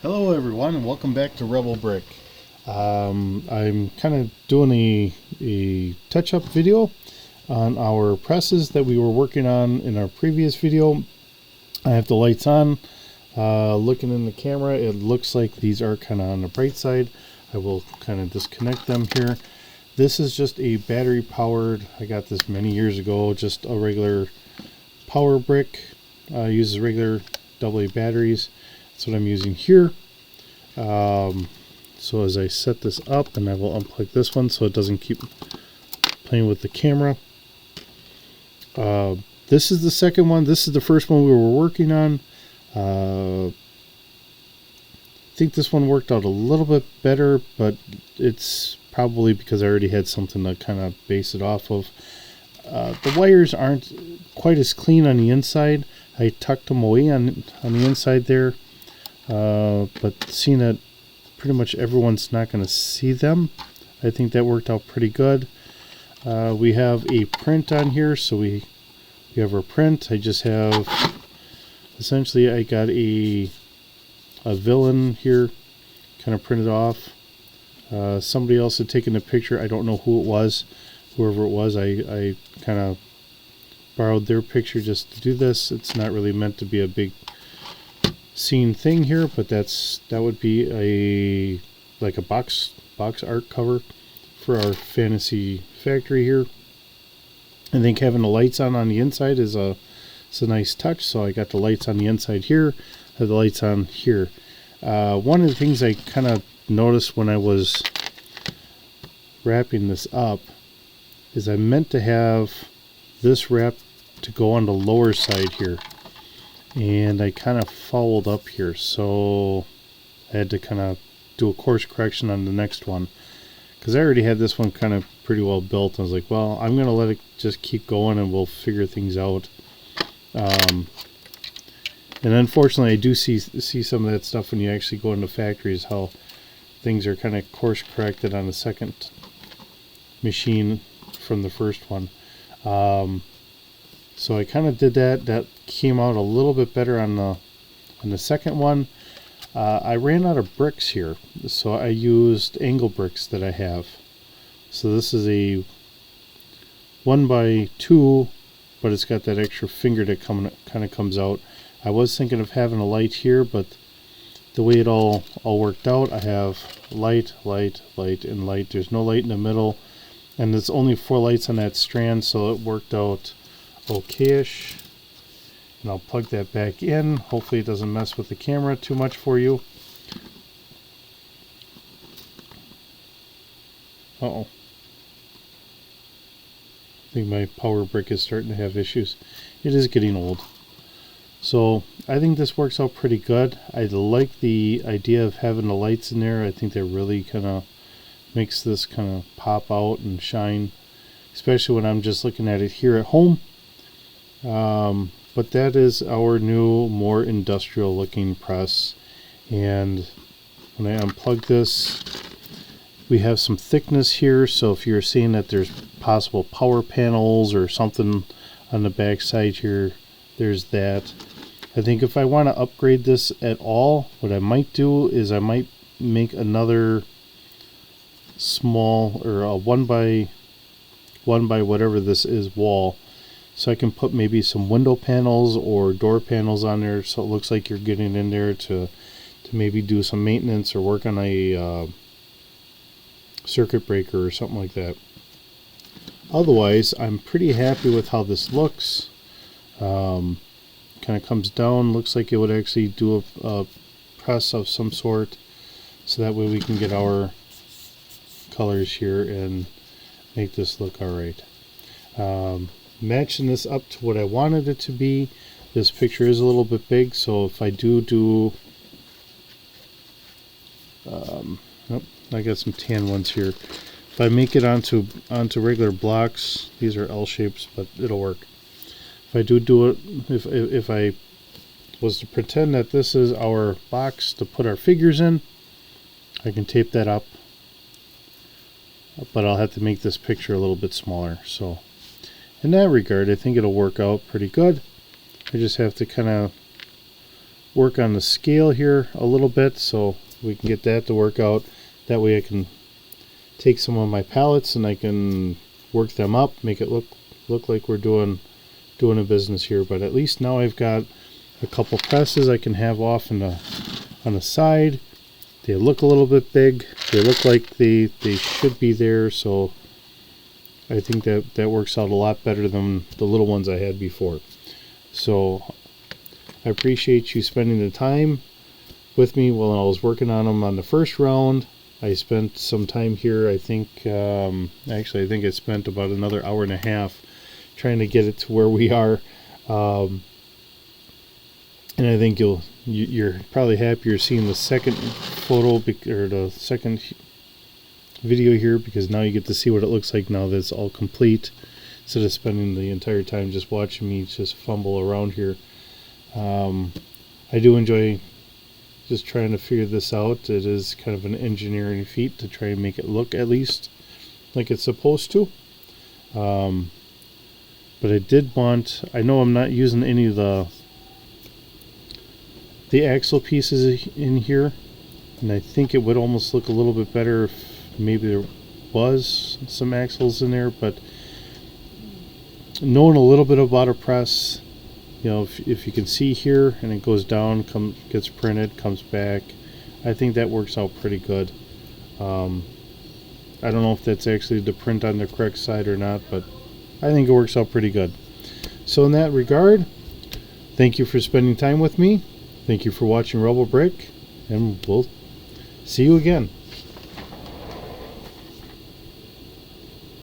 Hello everyone and welcome back to Rebel Brick. I'm kind of doing a touch-up video on our presses that we were working on in our previous video. I have the lights on. Looking in the camera, it looks like these are kind of on the bright side. I will kind of disconnect them here. This is just a battery powered, I got this many years ago, just a regular power brick. Uses regular AA batteries. That's what I'm using here. So as I set this up, and I will unplug this one so it doesn't keep playing with the camera. This is the second one. This is the first one we were working on. I think this one worked out a little bit better, but it's probably because I already had something to kind of base it off of. The wires aren't quite as clean on the inside. I tucked them away on the inside there, but seeing that pretty much everyone's not going to see them, I think that worked out pretty good. We have a print on here, so we have our print. I just have, essentially I got a villain here kind of printed off. Somebody else had taken a picture. I don't know who it was. Whoever it was, I kind of borrowed their picture just to do this. It's not really meant to be a big scene thing here, but that would be like a box art cover for our fantasy factory here. I think having the lights on the inside is a nice touch, so I got the lights on the inside here, have the lights on here. One of the things I kind of noticed when I was wrapping this up is I meant to have this wrap to go on the lower side here, and I kind of fouled up here, so I had to kind of do a course correction on the next one, because I already had this one kind of pretty well built. I was like, well, I'm gonna let it just keep going and we'll figure things out. And unfortunately I do see some of that stuff when you actually go into factories, how things are kind of course corrected on the second machine from the first one. So I kind of did that. That came out a little bit better on the second one. I ran out of bricks here, so I used angle bricks that I have. So this is a 1x2, but it's got that extra finger that kind of comes out. I was thinking of having a light here, but the way it all worked out, I have light, light, light, and light. There's no light in the middle, and there's only 4 lights on that strand, so it worked out okay-ish. And I'll plug that back in. Hopefully it doesn't mess with the camera too much for you. Uh-oh. I think my power brick is starting to have issues. It is getting old. So I think this works out pretty good. I like the idea of having the lights in there. I think that really kind of makes this kind of pop out and shine, especially when I'm just looking at it here at home. But that is our new, more industrial looking press. And when I unplug this, we have some thickness here, so if you're seeing that there's possible power panels or something on the back side here, there's that. I think if I want to upgrade this at all, what I might do is I might make another small, or a 1x1 by whatever this is wall, so I can put maybe some window panels or door panels on there, so it looks like you're getting in there to maybe do some maintenance or work on a circuit breaker or something like that. Otherwise, I'm pretty happy with how this looks. Kind of comes down, looks like it would actually do a press of some sort, so that way we can get our colors here and make this look alright. Matching this up to what I wanted it to be. This picture is a little bit big, so if I do nope, I got some tan ones here. If I make it onto regular blocks, these are L shapes, but it'll work. If I do it, if I was to pretend that this is our box to put our figures in, I can tape that up, but I'll have to make this picture a little bit smaller. So in that regard, I think it'll work out pretty good. I just have to kind of work on the scale here a little bit so we can get that to work out. That way I can take some of my pallets and I can work them up, make it look like we're doing a business here. But at least now I've got a couple presses I can have off on the side. They look a little bit big. They look like they should be there, so I think that works out a lot better than the little ones I had before. So I appreciate you spending the time with me while I was working on them on the first round. I spent some time here. I think actually I think I spent about another hour and a half trying to get it to where we are. And I think you're probably happier seeing the second photo or the second video here, because now you get to see what it looks like now that it's all complete, instead of spending the entire time just watching me just fumble around here. I do enjoy just trying to figure this out. It is kind of an engineering feat to try and make it look at least like it's supposed to. But I know I'm not using any of the axle pieces in here, and I think it would almost look a little bit better if maybe there was some axles in there. But knowing a little bit about a press, you know, if you can see here and it goes down, gets printed, comes back, I think that works out pretty good. I don't know if that's actually the print on the correct side or not, but I think it works out pretty good. So in that regard, thank you for spending time with me. Thank you for watching Rebel Brick, and we'll see you again.